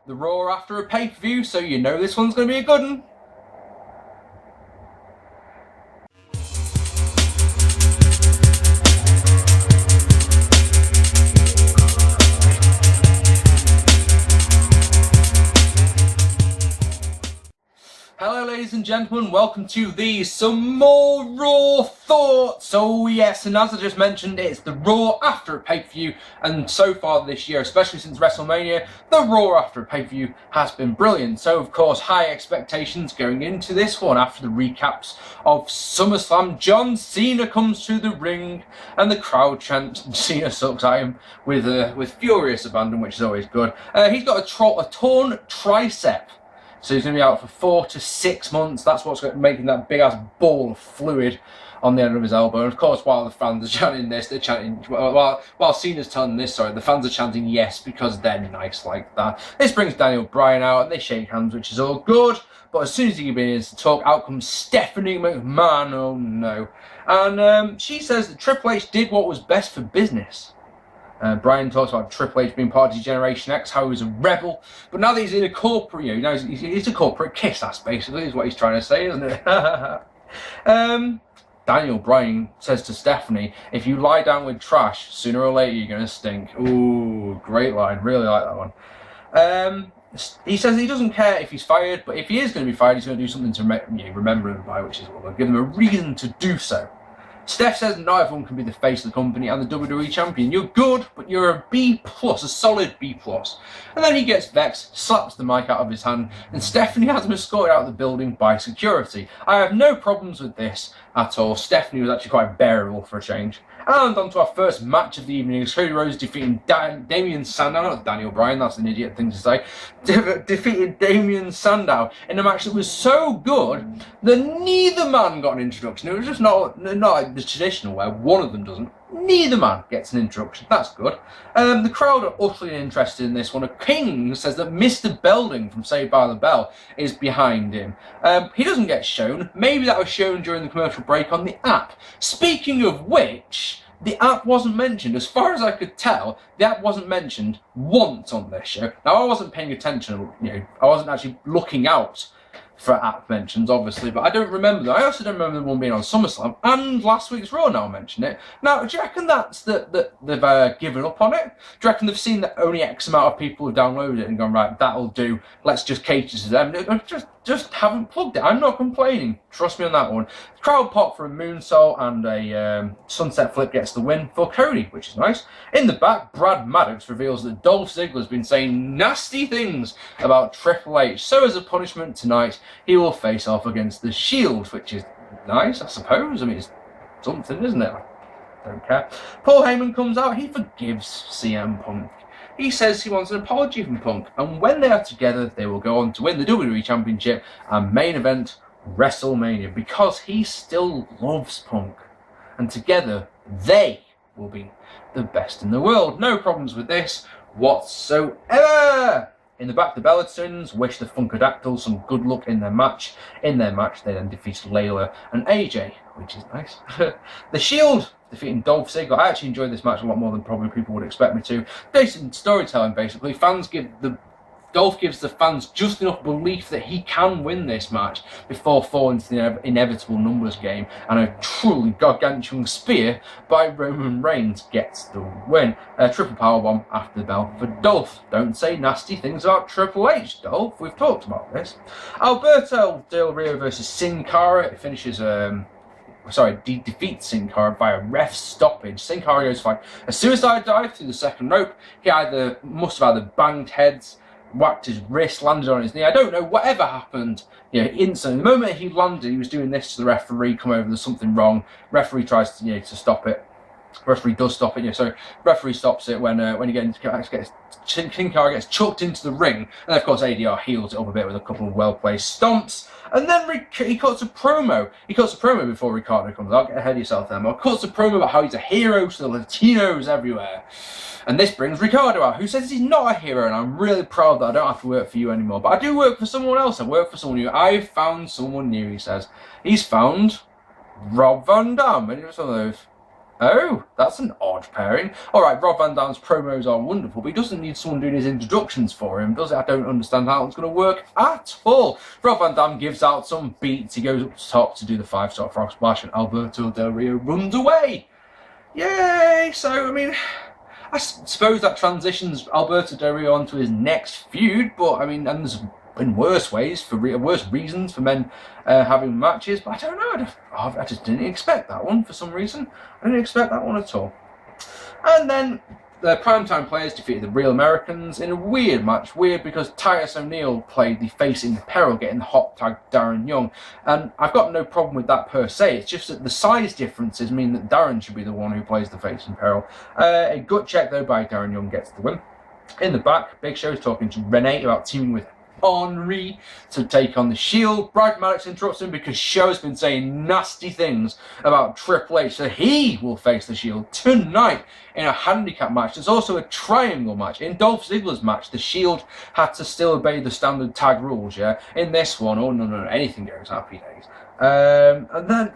the Raw after a pay-per-view, so you know this one's going to be a good one. Hello ladies and gentlemen, welcome to some more Raw thoughts. Oh yes, and as I just mentioned, it's the Raw after a pay-per-view, and so far this year, especially since WrestleMania, the Raw after a pay-per-view has been brilliant. So of course, high expectations going into this one after the recaps of SummerSlam. John Cena comes to the ring, and the crowd chants "Cena sucks" at him with furious abandon, which is always good. He's got a torn tricep. So he's going to be out for 4 to 6 months. That's what's making that big-ass ball of fluid on the end of his elbow. And of course, while the fans are chanting this, they're chanting... While Cena's telling this, the fans are chanting yes because they're nice like that. This brings Daniel Bryan out and they shake hands, which is all good. But as soon as he begins to talk, out comes Stephanie McMahon. Oh, no. And she says that Triple H did what was best for business. Brian talks about Triple H being part of Generation X, how he was a rebel, but now that he's in a corporate, he's a corporate kiss-ass, basically, is what he's trying to say, isn't it? Daniel Bryan says to Stephanie, if you lie down with trash, sooner or later you're going to stink. Ooh, great line, really like that one. He says he doesn't care if he's fired, but if he is going to be fired, he's going to do something to remember him by, which is what they'll give him a reason to do so. Steph says not everyone can be the face of the company and the WWE champion. You're good, but you're a B+, a solid B+. And then he gets vexed, slaps the mic out of his hand, and Stephanie has him escorted out of the building by security. I have no problems with this at all. Stephanie was actually quite bearable for a change. And on to our first match of the evening. Cody Rhodes defeating Damien Sandow, not Daniel Bryan, that's an idiot thing to say, defeated Damien Sandow in a match that was so good that neither man got an introduction. It was just not like the traditional where one of them doesn't. Neither man gets an introduction. That's good. The crowd are utterly interested in this one. King says that Mr. Belding from Saved by the Bell is behind him. He doesn't get shown. Maybe that was shown during the commercial break on the app. Speaking of which, the app wasn't mentioned. As far as I could tell, the app wasn't mentioned once on this show. Now, I wasn't paying attention. I wasn't actually looking out for app mentions, obviously, but I don't remember that. I also don't remember the one being on SummerSlam and last week's Raw. Now I mention it. Now, do you reckon that's that they've given up on it? Do you reckon they've seen that only X amount of people have downloaded it and gone, right, that'll do, let's just cater to them? They just haven't plugged it. I'm not complaining. Trust me on that one. Crowd pop for a moonsault and a sunset flip gets the win for Cody, which is nice. In the back, Brad Maddox reveals that Dolph Ziggler's been saying nasty things about Triple H. So as a punishment tonight, he will face off against the Shield, which is nice, I suppose. I mean, it's something, isn't it? I don't care. Paul Heyman comes out. He forgives CM Punk. He says he wants an apology from Punk, and when they are together, they will go on to win the WWE Championship and main event WrestleMania, because he still loves Punk, and together they will be the best in the world. No problems with this whatsoever. In the back, the Bella Twins wish the Funkadactyls some good luck in their match. In their match, they then defeated Layla and AJ, which is nice. The Shield defeating Dolph Ziggler. I actually enjoyed this match a lot more than probably people would expect me to. Decent storytelling, basically. Dolph gives the fans just enough belief that he can win this match before falling to the inevitable numbers game, and a truly gargantuan spear by Roman Reigns gets the win. A triple powerbomb after the bell for Dolph. Don't say nasty things about Triple H, Dolph. We've talked about this. Alberto Del Rio versus Sin Cara. It finishes defeats Sin Cara by a ref stoppage. Sin Cara goes for a suicide dive through the second rope. He must have either banged heads, whacked his wrist, landed on his knee. I don't know, whatever happened. Instantly, the moment he landed, he was doing this to the referee, come over, there's something wrong. Referee tries to stop it. Referee does stop it. Referee stops it when Sin Cara gets chucked into the ring, and of course ADR heals it up a bit with a couple of well-placed stomps. And then he cuts a promo. He cuts a promo before Ricardo comes out. Get ahead of yourself there, Mark. Cuts a promo about how he's a hero to the Latinos everywhere. And this brings Ricardo out, who says he's not a hero, and I'm really proud that I don't have to work for you anymore. But I do work for someone else. I work for someone new. I've found someone new, he says. He's found Rob Van Dam. And it was one of those, Oh, that's an odd pairing. Alright, Rob Van Dam's promos are wonderful, but he doesn't need someone doing his introductions for him, does it? I don't understand how it's going to work at all. Rob Van Dam gives out some beats, he goes up top to do the 5-star frog splash, and Alberto Del Rio runs away. Yay! So, I mean, I suppose that transitions Alberto Del Rio onto his next feud, but, I mean, and there's in worse ways, for worse reasons for men having matches, but I don't know, I just didn't expect that one for some reason. I didn't expect that one at all. And then the Primetime Players defeated the Real Americans in a weird match. Weird because Titus O'Neil played the face in peril, getting the hot tag Darren Young. And I've got no problem with that per se. It's just that the size differences mean that Darren should be the one who plays the face in peril. A gut check though by Darren Young gets the win. In the back, Big Show is talking to Renee about teaming with Henry to take on the Shield. Brad Maddox interrupts him because Show's been saying nasty things about Triple H, so he will face the Shield tonight in a handicap match. There's also a triangle match. In Dolph Ziggler's match, the Shield had to still obey the standard tag rules, yeah? In this one, oh no, anything goes, happy days. And then,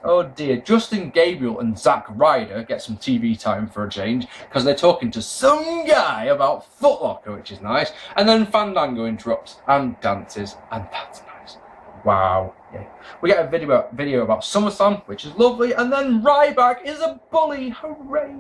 oh dear, Justin Gabriel and Zack Ryder get some TV time for a change because they're talking to some guy about Foot Locker, which is nice. And then Fandango interrupts and dances, and that's nice. Wow. Yeah. We get a video about SummerSlam, which is lovely, and then Ryback is a bully. Hooray!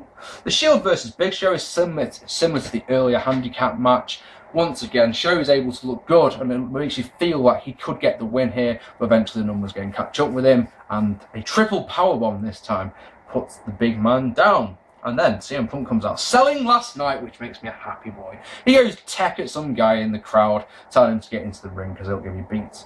The Shield versus Big Show is similar to the earlier handicap match. Once again, Show is able to look good, and it makes you feel like he could get the win here, but eventually the numbers going to catch up with him, and a triple powerbomb this time puts the big man down. And then CM Punk comes out selling last night, which makes me a happy boy. He goes tech at some guy in the crowd, telling him to get into the ring because he'll give you beats.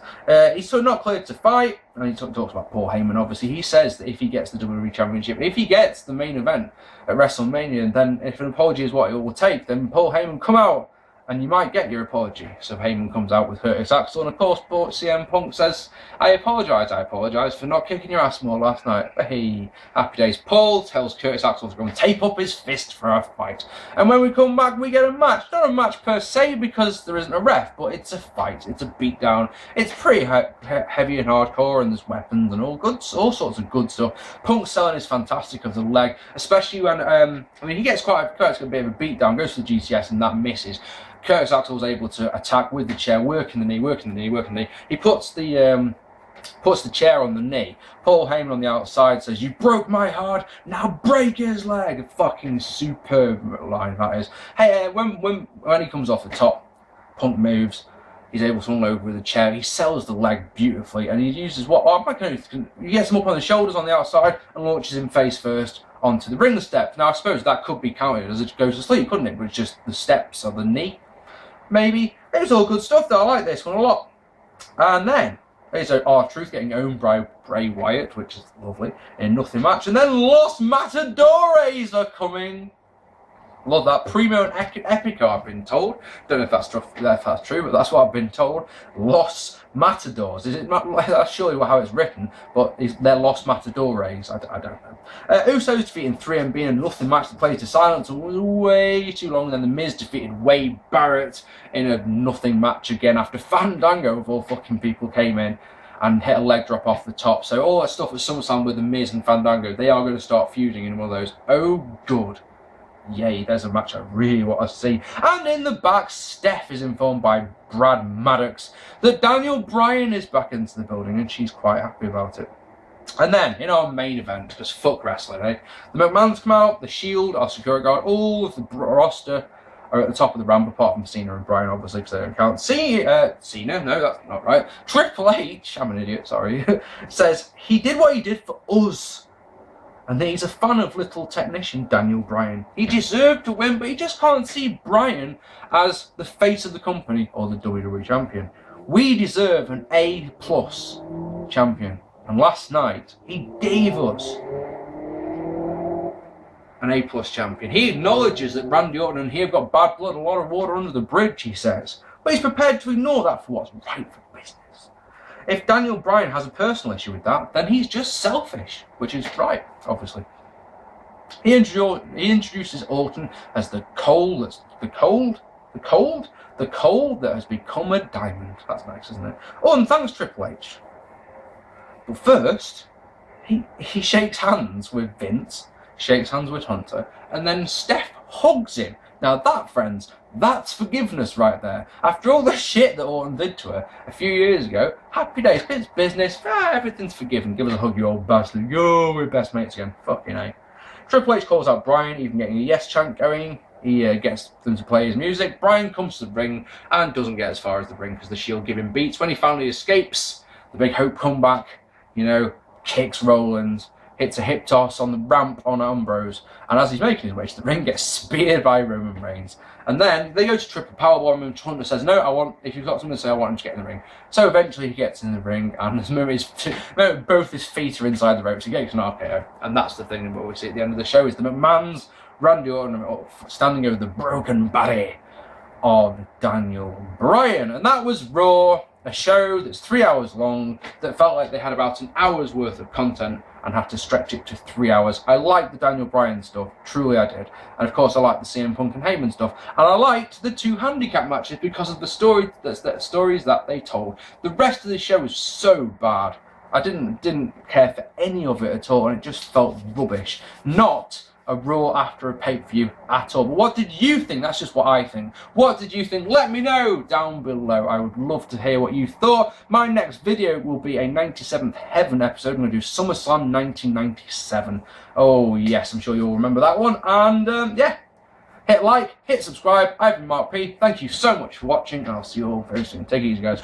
He's still not cleared to fight, and he talks about Paul Heyman, obviously. He says that if he gets the WWE Championship, if he gets the main event at WrestleMania, then if an apology is what it will take, then Paul Heyman come out, and you might get your apology. So Heyman comes out with Curtis Axel, and of course CM Punk says, I apologise for not kicking your ass more last night. Hey, happy days. Paul tells Curtis Axel to go and tape up his fist for a fight. And when we come back, we get a match. Not a match per se, because there isn't a ref, but it's a fight. It's a beatdown. It's pretty heavy and hardcore, and there's weapons and all sorts of good stuff. Punk selling is fantastic of the leg, especially when, he gets quite a bit of a beatdown, goes to the GTS, and that misses. Curtis Axel was able to attack with the chair, working the knee. He puts the chair on the knee. Paul Heyman on the outside says, "You broke my heart, now break his leg." A fucking superb line that is. Hey, when he comes off the top, Punk moves. He's able to unload with the chair. He sells the leg beautifully, and he uses he gets him up on the shoulders on the outside and launches him face first onto the ring steps. Now I suppose that could be counted as it goes to sleep, couldn't it? But it's just the steps of the knee. Maybe. It was all good stuff though. I like this one a lot. And then there's R-Truth getting owned by Bray Wyatt, which is lovely, in nothing match. And then Los Matadores are coming. Love that. Primo and Epico, I've been told. Don't know if that's true, but that's what I've been told. Los Matadors. Is it not? That's surely how it's written, but they're Los Matadores. I don't know. Usos defeating 3MB in a nothing match that plays to silence was way too long. Then The Miz defeated Wade Barrett in a nothing match again after Fandango, of all fucking people, came in and hit a leg drop off the top. So all that stuff at SummerSlam with The Miz and Fandango, they are going to start feuding in one of those. Oh, good. Yay, there's a match I really want to see. And in the back, Steph is informed by Brad Maddox that Daniel Bryan is back into the building, and she's quite happy about it. And then, in our main event, because fuck wrestling, eh? The McMahons come out, the Shield, our security guard, all of the roster are at the top of the ramp, apart from Cena and Bryan, obviously, because they don't count. Cena, no, that's not right. Triple H, I'm an idiot, sorry, says he did what he did for us. And then he's a fan of little technician Daniel Bryan. He deserved to win, but he just can't see Bryan as the face of the company or the WWE champion. We deserve an A+ champion. And last night, he gave us an A+ champion. He acknowledges that Randy Orton and he have got bad blood, a lot of water under the bridge, he says. But he's prepared to ignore that for what's right for business. If Daniel Bryan has a personal issue with that, then he's just selfish, which is right, obviously. He introduces Orton as the coal that has become a diamond. That's nice, isn't it? Oh, and thanks, Triple H. But first, he shakes hands with Vince, shakes hands with Hunter, and then Steph hugs him. Now that, friends, that's forgiveness right there. After all the shit that Orton did to her a few years ago, happy days, it's business, everything's forgiven. Give us a hug, you old bastard. Yo, we're best mates again. Fucking A. Triple H calls out Bryan, even getting a yes chant going. He gets them to play his music. Bryan comes to the ring and doesn't get as far as the ring because the Shield give him beats. When he finally escapes, the big Hope comeback, kicks Rollins, hits a hip toss on the ramp on Ambrose, and as he's making his way to the ring, gets speared by Roman Reigns. And then they go to triple powerbomb, and Hunter says, "No, if you've got something to say, I want him to get in the ring." So eventually he gets in the ring, and the moment both his feet are inside the ropes, he gets an RKO. And that's the thing that we see at the end of the show is the McMahons, Randy Orton, standing over the broken body of Daniel Bryan. And that was Raw, a show that's 3 hours long, that felt like they had about an hour's worth of content and have to stretch it to 3 hours. I liked the Daniel Bryan stuff, truly I did. And of course I liked the CM Punk and Heyman stuff. And I liked the 2 handicap matches because of the stories that they told. The rest of the show was so bad. I didn't care for any of it at all, and it just felt rubbish. Not a Raw after a pay-per-view at all. But what did you think? That's just what I think. What did you think? Let me know down below. I would love to hear what you thought. My next video will be a 97th Heaven episode. I'm going to do SummerSlam 1997. Oh yes, I'm sure you'll remember that one. And yeah, hit like, hit subscribe. I've been Mark P. Thank you so much for watching, and I'll see you all very soon. Take it easy, guys.